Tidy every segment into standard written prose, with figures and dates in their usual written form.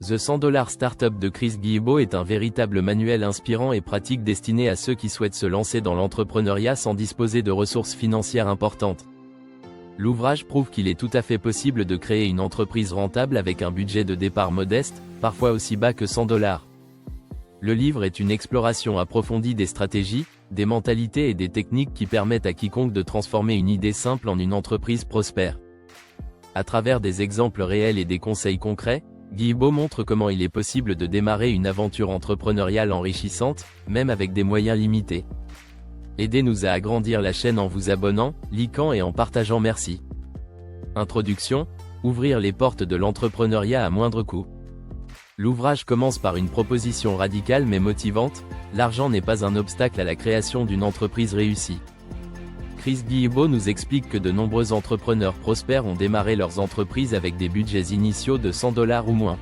The 100$ Startup de Chris Guillebeau est un véritable manuel inspirant et pratique destiné à ceux qui souhaitent se lancer dans l'entrepreneuriat sans disposer de ressources financières importantes. L'ouvrage prouve qu'il est tout à fait possible de créer une entreprise rentable avec un budget de départ modeste, parfois aussi bas que 100$. Le livre est une exploration approfondie des stratégies, des mentalités et des techniques qui permettent à quiconque de transformer une idée simple en une entreprise prospère. À travers des exemples réels et des conseils concrets, Guillebeau montre comment il est possible de démarrer une aventure entrepreneuriale enrichissante, même avec des moyens limités. Aidez-nous à agrandir la chaîne en vous abonnant, likant et en partageant. Merci. Introduction, ouvrir les portes de l'entrepreneuriat à moindre coût. L'ouvrage commence par une proposition radicale mais motivante: l'argent n'est pas un obstacle à la création d'une entreprise réussie. Chris Guillebeau nous explique que de nombreux entrepreneurs prospères ont démarré leurs entreprises avec des budgets initiaux de 100$ ou moins.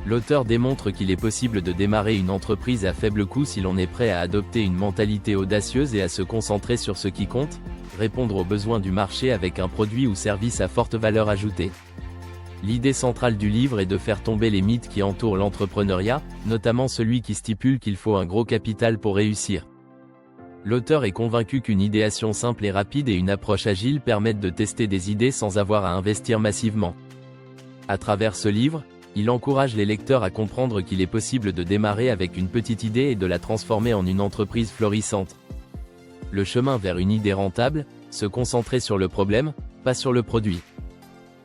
L'auteur démontre qu'il est possible de démarrer une entreprise à faible coût si l'on est prêt à adopter une mentalité audacieuse et à se concentrer sur ce qui compte, répondre aux besoins du marché avec un produit ou service à forte valeur ajoutée. L'idée centrale du livre est de faire tomber les mythes qui entourent l'entrepreneuriat, notamment celui qui stipule qu'il faut un gros capital pour réussir. L'auteur est convaincu qu'une idéation simple et rapide et une approche agile permettent de tester des idées sans avoir à investir massivement. À travers ce livre, il encourage les lecteurs à comprendre qu'il est possible de démarrer avec une petite idée et de la transformer en une entreprise florissante. Le chemin vers une idée rentable, se concentrer sur le problème, pas sur le produit.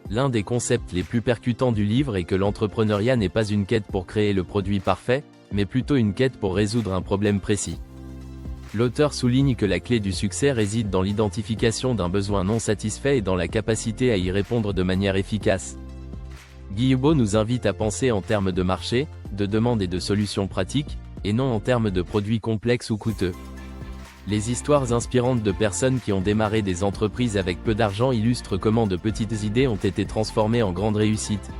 L'un des concepts les plus percutants du livre est que l'entrepreneuriat n'est pas une quête pour créer le produit parfait, mais plutôt une quête pour résoudre un problème précis. L'auteur souligne que la clé du succès réside dans l'identification d'un besoin non satisfait et dans la capacité à y répondre de manière efficace. Guillebeau nous invite à penser en termes de marché, de demande et de solutions pratiques, et non en termes de produits complexes ou coûteux. Les histoires inspirantes de personnes qui ont démarré des entreprises avec peu d'argent illustrent comment de petites idées ont été transformées en grandes réussites.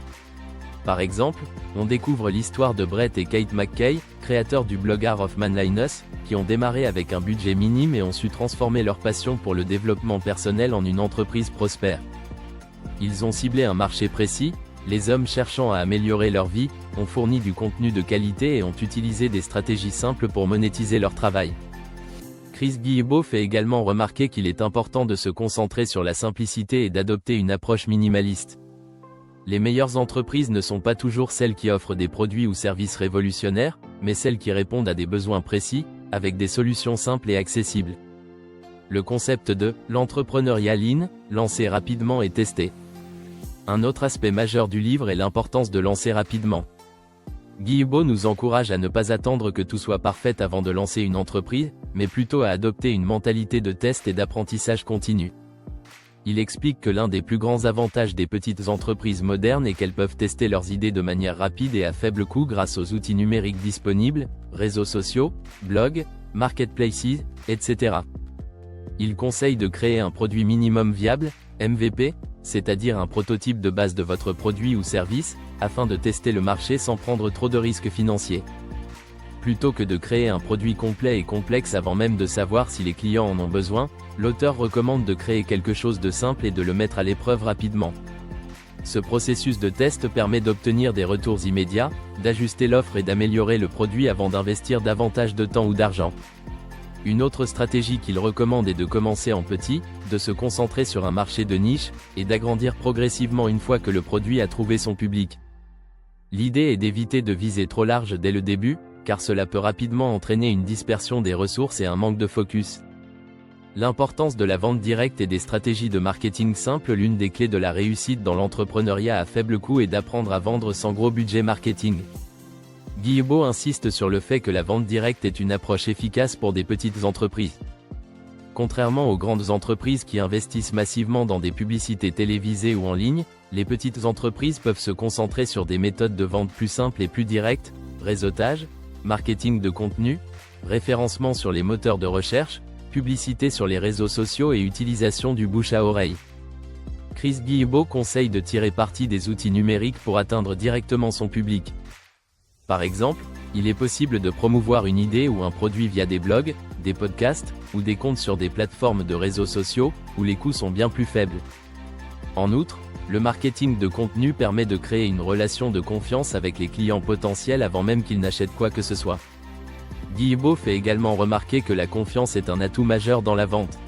Par exemple, on découvre l'histoire de Brett et Kate McKay, créateurs du blog Art of Manliness, qui ont démarré avec un budget minime et ont su transformer leur passion pour le développement personnel en une entreprise prospère. Ils ont ciblé un marché précis, les hommes cherchant à améliorer leur vie, ont fourni du contenu de qualité et ont utilisé des stratégies simples pour monétiser leur travail. Chris Guillebeau fait également remarquer qu'il est important de se concentrer sur la simplicité et d'adopter une approche minimaliste. Les meilleures entreprises ne sont pas toujours celles qui offrent des produits ou services révolutionnaires, mais celles qui répondent à des besoins précis, avec des solutions simples et accessibles. Le concept de « l'entrepreneuriat lean », lancer rapidement et tester. Un autre aspect majeur du livre est l'importance de lancer rapidement. Guillebeau nous encourage à ne pas attendre que tout soit parfait avant de lancer une entreprise, mais plutôt à adopter une mentalité de test et d'apprentissage continu. Il explique que l'un des plus grands avantages des petites entreprises modernes est qu'elles peuvent tester leurs idées de manière rapide et à faible coût grâce aux outils numériques disponibles, réseaux sociaux, blogs, marketplaces, etc. Il conseille de créer un produit minimum viable, MVP, c'est-à-dire un prototype de base de votre produit ou service, afin de tester le marché sans prendre trop de risques financiers. Plutôt que de créer un produit complet et complexe avant même de savoir si les clients en ont besoin, l'auteur recommande de créer quelque chose de simple et de le mettre à l'épreuve rapidement. Ce processus de test permet d'obtenir des retours immédiats, d'ajuster l'offre et d'améliorer le produit avant d'investir davantage de temps ou d'argent. Une autre stratégie qu'il recommande est de commencer en petit, de se concentrer sur un marché de niche, et d'agrandir progressivement une fois que le produit a trouvé son public. L'idée est d'éviter de viser trop large dès le début, car cela peut rapidement entraîner une dispersion des ressources et un manque de focus. L'importance de la vente directe et des stratégies de marketing simples. L'une des clés de la réussite dans l'entrepreneuriat à faible coût est d'apprendre à vendre sans gros budget marketing. Guillebeau insiste sur le fait que la vente directe est une approche efficace pour des petites entreprises. Contrairement aux grandes entreprises qui investissent massivement dans des publicités télévisées ou en ligne, les petites entreprises peuvent se concentrer sur des méthodes de vente plus simples et plus directes, réseautage, marketing de contenu, référencement sur les moteurs de recherche, publicité sur les réseaux sociaux et utilisation du bouche à oreille. Chris Guillebeau conseille de tirer parti des outils numériques pour atteindre directement son public. Par exemple, il est possible de promouvoir une idée ou un produit via des blogs, des podcasts, ou des comptes sur des plateformes de réseaux sociaux, où les coûts sont bien plus faibles. En outre, Le marketing de contenu permet de créer une relation de confiance avec les clients potentiels avant même qu'ils n'achètent quoi que ce soit. Guilbeault fait également remarquer que la confiance est un atout majeur dans la vente.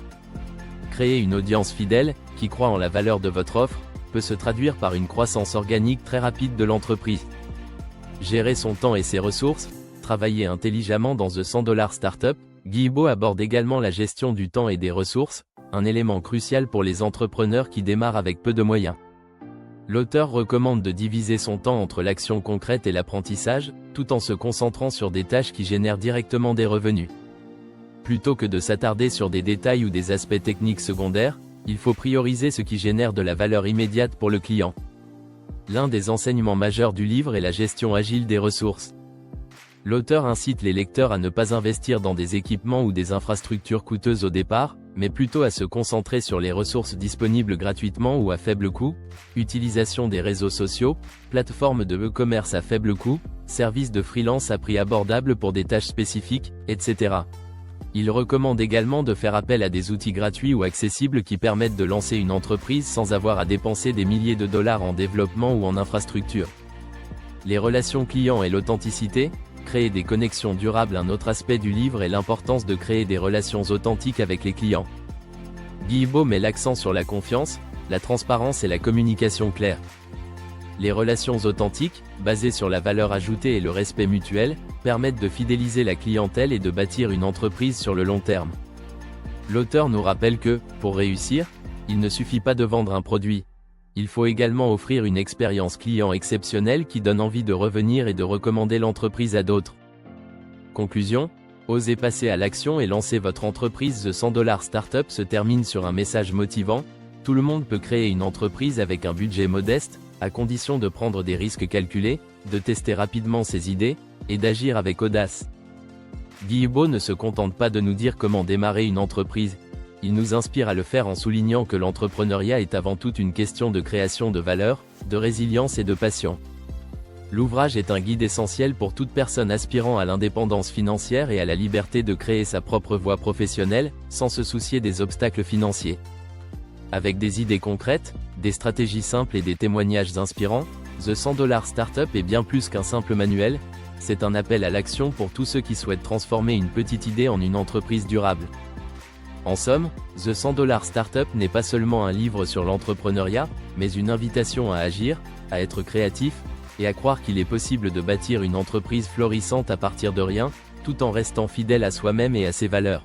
Créer une audience fidèle, qui croit en la valeur de votre offre, peut se traduire par une croissance organique très rapide de l'entreprise. Gérer son temps et ses ressources, travailler intelligemment dans The $100 Startup, Guilbeault aborde également la gestion du temps et des ressources, un élément crucial pour les entrepreneurs qui démarrent avec peu de moyens. L'auteur recommande de diviser son temps entre l'action concrète et l'apprentissage, tout en se concentrant sur des tâches qui génèrent directement des revenus. Plutôt que de s'attarder sur des détails ou des aspects techniques secondaires, il faut prioriser ce qui génère de la valeur immédiate pour le client. L'un des enseignements majeurs du livre est la gestion agile des ressources. L'auteur incite les lecteurs à ne pas investir dans des équipements ou des infrastructures coûteuses au départ, mais plutôt à se concentrer sur les ressources disponibles gratuitement ou à faible coût, utilisation des réseaux sociaux, plateformes de e-commerce à faible coût, services de freelance à prix abordable pour des tâches spécifiques, etc. Il recommande également de faire appel à des outils gratuits ou accessibles qui permettent de lancer une entreprise sans avoir à dépenser des milliers de dollars en développement ou en infrastructure. Les relations clients et l'authenticité. Créer des connexions durables. Un autre aspect du livre est l'importance de créer des relations authentiques avec les clients. Guilbeault met l'accent sur la confiance, la transparence et la communication claire. Les relations authentiques, basées sur la valeur ajoutée et le respect mutuel, permettent de fidéliser la clientèle et de bâtir une entreprise sur le long terme. L'auteur nous rappelle que, pour réussir, il ne suffit pas de vendre un produit. Il faut également offrir une expérience client exceptionnelle qui donne envie de revenir et de recommander l'entreprise à d'autres. Conclusion, osez passer à l'action et lancer votre entreprise. The $100 Startup se termine sur un message motivant. Tout le monde peut créer une entreprise avec un budget modeste, à condition de prendre des risques calculés, de tester rapidement ses idées, et d'agir avec audace. Guilbeault ne se contente pas de nous dire comment démarrer une entreprise. Il nous inspire à le faire en soulignant que l'entrepreneuriat est avant tout une question de création de valeur, de résilience et de passion. L'ouvrage est un guide essentiel pour toute personne aspirant à l'indépendance financière et à la liberté de créer sa propre voie professionnelle, sans se soucier des obstacles financiers. Avec des idées concrètes, des stratégies simples et des témoignages inspirants, The $100 Startup est bien plus qu'un simple manuel, c'est un appel à l'action pour tous ceux qui souhaitent transformer une petite idée en une entreprise durable. En somme, The $100 Startup n'est pas seulement un livre sur l'entrepreneuriat, mais une invitation à agir, à être créatif, et à croire qu'il est possible de bâtir une entreprise florissante à partir de rien, tout en restant fidèle à soi-même et à ses valeurs.